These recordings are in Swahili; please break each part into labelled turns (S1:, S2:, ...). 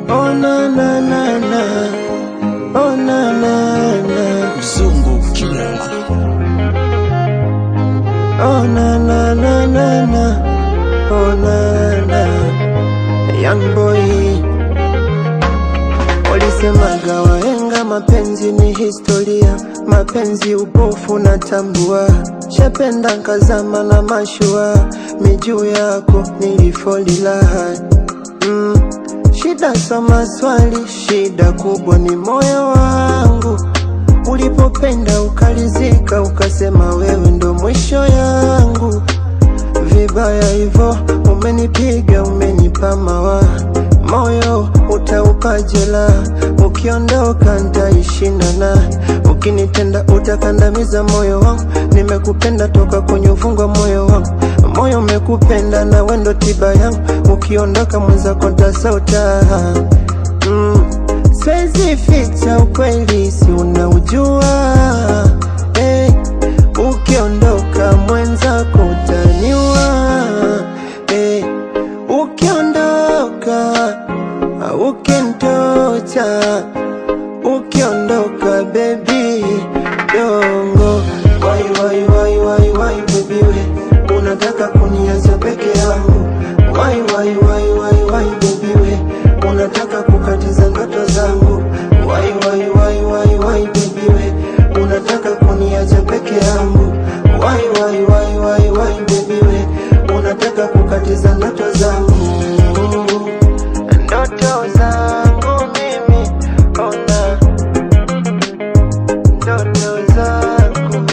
S1: Oh na na na na, oh na na na,
S2: Mzungu Killer.
S1: oh na na na na na, oh na na, young boy. Walisemaga wahenga mapenzi ni historia, mapenzi upofu na tambua. Shapenda nkazama na mashua, mijuu yako nilifolila. Shida so maswali, shida kubwa ni moyo wangu. Ulipopenda ukalizika, ukasema wewe ndo mwisho yangu. Vibaya hivyo umenipiga, umenipa mawa, moyo utaupa jela. Ukiondoka nitaishinana, ukinitenda utakandamiza moyo wangu. Nimekupenda toka kwenye ufungwa moyo wangu, moyo umekupenda na wendo tiba yangu. Ukiondoka mwenzako ntasota. Siwezi ficha ukweli, si unaujua. Ukiondoka mwenzako utaniua. Ukiondoka ukinitocha, ukiondoka baby dongo. Why baby we unataka kuniacha peke yangu? Why baby we unataka kukatiza ndoto zangu? Why baby we unataka kuniacha peke yangu? Why baby we unataka kukatiza ndoto zangu? Ndoto zangu mimi, ona ndoto zangu.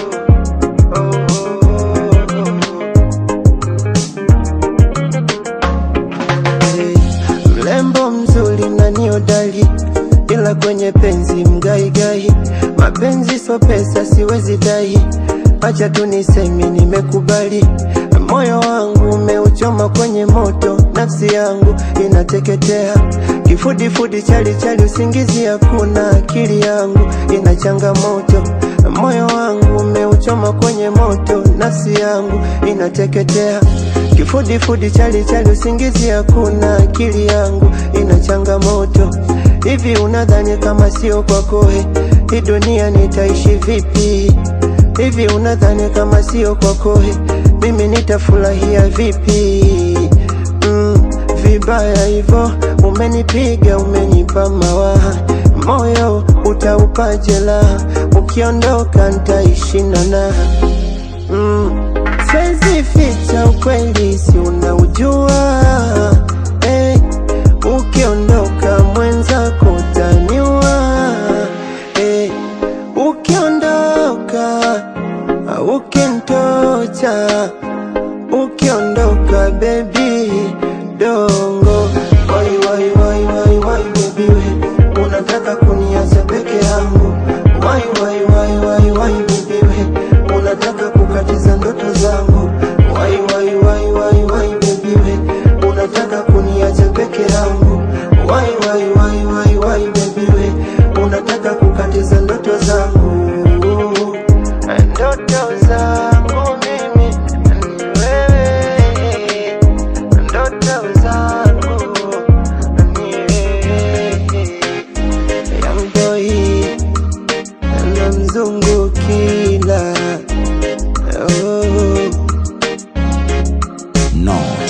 S1: Mlembo mzuri na niodali, ila kwenye penzi mgaigai. Mapenzi so pesa, siwezi dai. Acha tu niseme nimekubali. Moyo wangu umeuchoma kwenye moto, nafsi yangu inateketea. Kifudifudi chali usingizi hakuna, akili yangu ina changamoto. Moyo wangu umeuchoma kwenye moto, nafsi yangu inateketea. Kifudifudi chali usingizi hakuna, akili yangu ina changamoto. Hivi unadhani kama sio kwako hii dunia nitaishi vipi? Hivi unadhani kama sio kwako mimi nitafurahia vipi? Vibaya hivyo umenipiga, umenipa mawa, moyo utaupa jela. Ukiondoka nitaishinana. Siwezi ficha ukweli, si unaujua. Ukiondoka mwenzako utaniua. Ukiondoka ukinitocha, ukiondoka baby dongo. Why baby we unataka kuniacha peke yangu? Why baby we unataka kukatiza ndoto zangu? Why baby we unataka kuniacha peke yangu? Why baby we unataka kukatiza ndoto zangu? Ndoto zangu mimi ni wewe, ndoto zangu ni wewe. Young boy na Mzungu Killer.
S2: Not